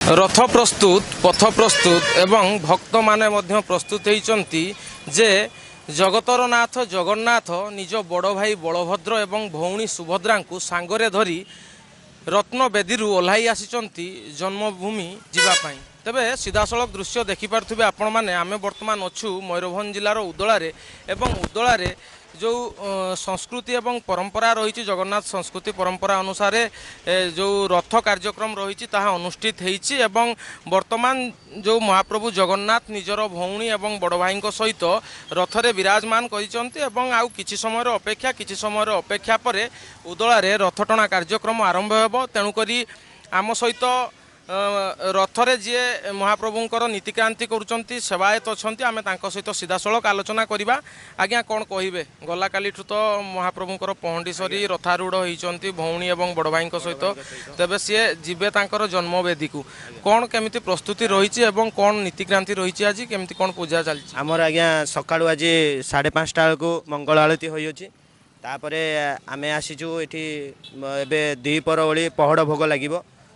रथ प्रस्तुत पथ प्रस्तुत एवं भक्त माने मध्य प्रस्तुत होती जे जगतर नाथ जगन्नाथ निज बड़ भाई बलभद्र एवं भौणी सुभद्रा को सांगरे धरी रत्न बेदी ओह्लाई आसी जन्मभूमि जीवाई तेबे सीधासलख दृश्य देखिपे आपण मैंने आम बर्तमान अच्छु मयूरभंज जिलार उदलारे एवं उदलारे जो संस्कृति एवं परंपरा रही जगन्नाथ संस्कृति परंपरा अनुसार जो रथ कार्यक्रम रही अनुष्ठित होती एवं वर्तमान जो महाप्रभु जगन्नाथ निजर भौणी एवं बड़ भाई सहित रथरे विराजमान कर आउ किछि समय अपेक्षा पर उदलारे रथटଣା कार्यक्रम आरंभ हो तेणुकरी आम सहित रथरे जी महाप्रभुंकर नीतिक्रांति करुँच सेवायत अच्छा आम सहित सीधासलख आलोचना करवा आज्ञा कौन कहे गला काली तो महाप्रभुंकर पहंडी सरी रथारूढ़ होती भौणी और बड़ भाई सहित तेबे सी जीवे तांकर जन्मवेदी को कौन केमिति प्रस्तुति रही कौन नीतिक्रांति रही आज केमिति कौन पूजा चली आमर आज्ञा सकाळु आज 5:30 बेलू मंगल आलती होपर आम आसीचु ये द्विपर ओली पहड़ भोग लगे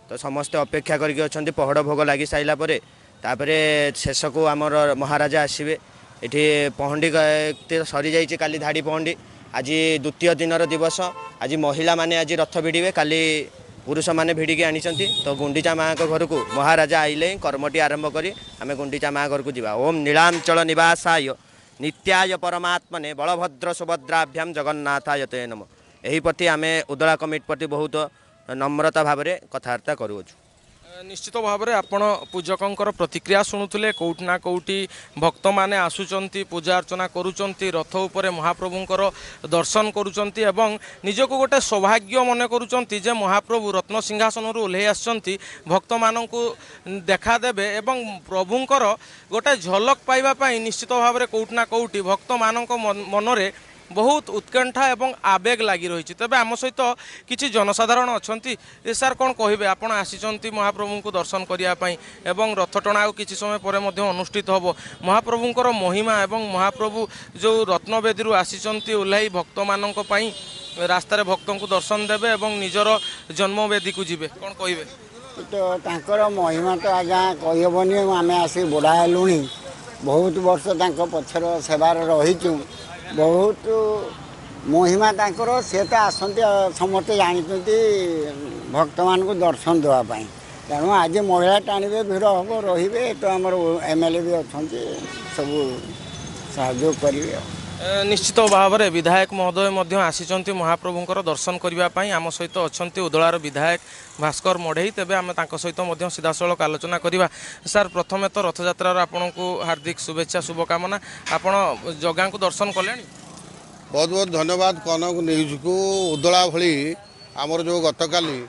तो समस्ते अपेक्षा करके अच्छा पहड़ भोग लगी सारा पर शेष को आमर महाराजा आसवे ये पहंडी सरी जाइए काली धाड़ी पहंडी आज द्वितीय दिन दिवस आज महिला माने आज रथ भिड़े काली पुरुष माने भिड़िकी आनी तो गुंडीचा माँ घर को महाराजा आइले कर्मटी आरंभ करी आम गुंडीचा माँ घर को जावा ओम नीलांचल निवासाय नित्याय परमात्मने बलभद्र सुभद्राभ्याम जगन्नाथाय ते नमः यही प्रति आम उदला कमिटी प्रति बहुत नम्रता भाव में कथबार्ता करुछु। निश्चित भाव में आपण पूजकों प्रतिक्रिया शुणुले कौटि ना कौटि भक्त माने आसुचंती पूजा अर्चना करुचंती रथ उपरे महाप्रभुंकर दर्शन करुचंती एवं निजको गोटे सौभाग्य मन करुचंती जे महाप्रभु रत्न सिंहासन ओह्लै आसचंती भक्त माननकु देखा देबे एवं प्रभुंकर गोटे झलक पाइबा पई निश्चित भाव में कौटि ना कौटि भक्त मानक मनरे बहुत उत्कंठा एवं आवेग लगी रही तेज आम सहित किसी जनसाधारण अच्छा सार कौन कहे आपड़ आसी महाप्रभु को दर्शन करने एवं रथटଣା किसी समय पर अनुष्ठित हम महाप्रभुंर महिमा एवं महाप्रभु जो रत्नवेदी आसी ओह्लाई भक्त मान रास्तार भक्त को दर्शन देवे एवं निजर जन्मवेदी को जीवे कौन कहे तो महिमा तो आज्ञा कहबनी आम आसी बुढ़ा हेलु बहुत वर्ष पछर सेवार रहीचु बहुत महिमा तांकर सी तो आसती समस्ते जानते भक्त मान को दर्शन देवाई तेणु आज महिला टाणवे भिड़ हम रे तो आम एमएलए भी अच्छा सब सहयोग करेंगे। निश्चित भाव में विधायक महोदय आसी महाप्रभुंर दर्शन करने आम सहित अच्छा उदलार विधायक भास्कर मढ़ई तेबे आम सहित सीधासलख आलोचना करवा सार प्रथमे तो रथयात्रार आपण को हार्दिक शुभेच्छा शुभकामना आपण जगह को दर्शन कले बहुत बहुत धन्यवाद कनक न्यूज को उदला भली आमर जो गतकाली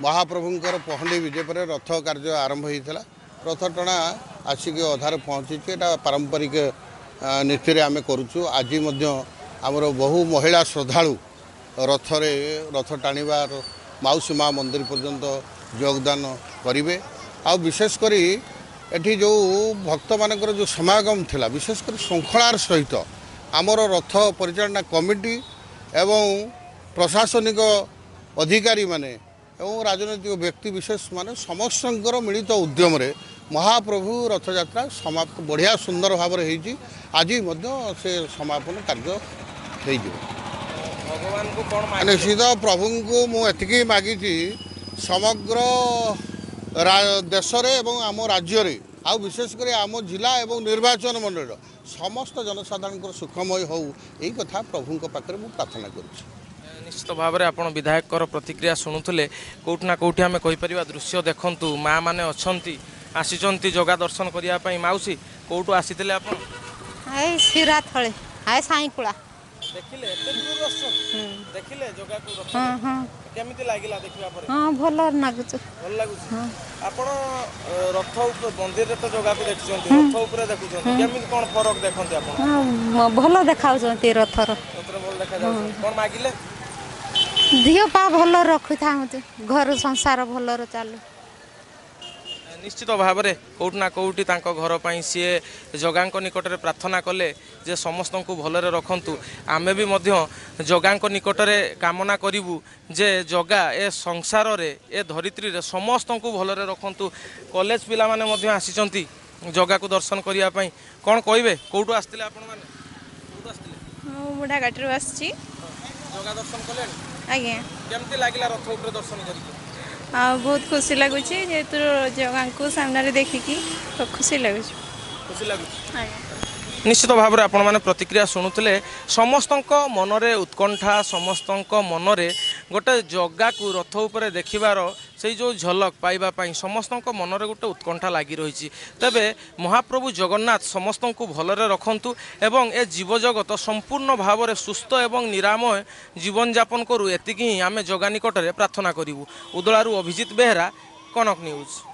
महाप्रभुंर पहंडी विजय पर रथ कार्य आरंभ होता रथ टଣା आसिक अधार पहुँची पारंपरिक नीति आम करुचु आज आमर बहु महिला श्रद्धालु रथ टाणीबार माउसी माँ मंदिर पर्यंत योगदान करेंगे आ विशेषकर एठी जो भक्त मानकर जो समागम थिला विशेषकर श्रृंखलार सहित आमर रथ परिचालना कमिटी एवं प्रशासनिक अधिकारी माने एवं राजनैतिक व्यक्ति विशेष माने समस्तंकर मिलित उद्यम रे महाप्रभु रथयात्रा समाप्त बढ़िया सुंदर भाव में आज से समापन कार्य भगवान को कौन निश्चित प्रभु को मुझे मागी समग्र देश एवं आम राज्य आउ विशेषकर आम जिला एवं निर्वाचन मंडल समस्त जनसाधारण सुखमय हो यही कथा प्रभु पाखे मुझे प्रार्थना करुँच। निश्चित भाव में आप विधायक प्रतिक्रिया शुणुले कौटि ना कौटि आम कहीपर दृश्य देखु माँ मैंने अच्छा आसी जगह दर्शन करने माउसी कौटू आसी आप शिरा थले हाय साईकुला देखिले एते दूर देखिले जगह को दर्शन केमिति लागिला देखिबा परे हां भलो लागुछ भल लागुछ आपण रथ ऊपर मंदिर रे तो जगह को देखछन्ती रथ ऊपर देखछन्ती केमिति कोन फरक देखन्ती आपण हां भलो देखाउछन्ती रथर भल देखा जाउछ कोन मागिले दियो पा भलो रखुथा मते घर संसार भलो रे चालू निश्चित भाव में कौटि ना कौटि घर पर सी जगां निकट में प्रार्थना कले ଯେ ସମସ୍ତଙ୍କୁ ଭଲରେ ରଖନ୍ତୁ। ଆମେ ବି ମଧ୍ୟ ଜଗାଙ୍କ ନିକଟରେ କାମନା କରିବୁ ଯେ ଜଗା ଏ ସଂସାରରେ ଏ ଧରିତ୍ରୀରେ ସମସ୍ତଙ୍କୁ ଭଲରେ ରଖନ୍ତୁ। କଲେଜ ପିଲାମାନେ ମଧ୍ୟ ଆସିଛନ୍ତି ଜଗାକୁ ଦର୍ଶନ କରିବା ପାଇଁ। କ'ଣ କହିବେ, କେଉଁଠୁ ଆସିଥିଲେ ଆପଣମାନେ? କେଉଁଠୁ ଆସିଥିଲେ? ମୁଁ ବୁଢ଼ାଘାଟରୁ ଆସିଛି। ଜଗା ଦର୍ଶନ କଲେଣି? ଆଜ୍ଞା। କେମିତି ଲାଗିଲା ରଥ ଉପରେ ଦର୍ଶନ କରିକି? ଆଉ ବହୁତ ଖୁସି ଲାଗୁଛି ଯେହେତୁ ଜଗାଙ୍କୁ ସାମ୍ନାରେ ଦେଖିକି ଖୁସି ଲାଗୁଛି। ଖୁସି ଲାଗୁଛି। ଆଜ୍ଞା। ନିଶ୍ଚିତ ଭାବରେ ଆପଣମାନେ ପ୍ରତିକ୍ରିୟା ଶୁଣୁଥିଲେ। ସମସ୍ତଙ୍କ ମନରେ ଉତ୍କଣ୍ଠା, ସମସ୍ତଙ୍କ ମନରେ ଗୋଟେ ଜଗାକୁ ରଥ ଉପରେ ଦେଖିବାର ସେଇ ଯେଉଁ ଝଲକ ପାଇବା ପାଇଁ ସମସ୍ତଙ୍କ ମନରେ ଗୋଟେ ଉତ୍କଣ୍ଠା ଲାଗି ରହିଛି। ତେବେ ମହାପ୍ରଭୁ ଜଗନ୍ନାଥ ସମସ୍ତଙ୍କୁ ଭଲରେ ରଖନ୍ତୁ ଏବଂ ଏ ଜୀବଜଗତ ସମ୍ପୂର୍ଣ୍ଣ ଭାବରେ ସୁସ୍ଥ ଏବଂ ନିରାମୟ ଜୀବନଯାପନ କରୁ, ଏତିକି ହିଁ ଆମେ ଜଗା ନିକଟରେ ପ୍ରାର୍ଥନା କରିବୁ। ଉଦଳାରୁ ଅଭିଜିତ ବେହେରା, କନକ ନ୍ୟୁଜ୍।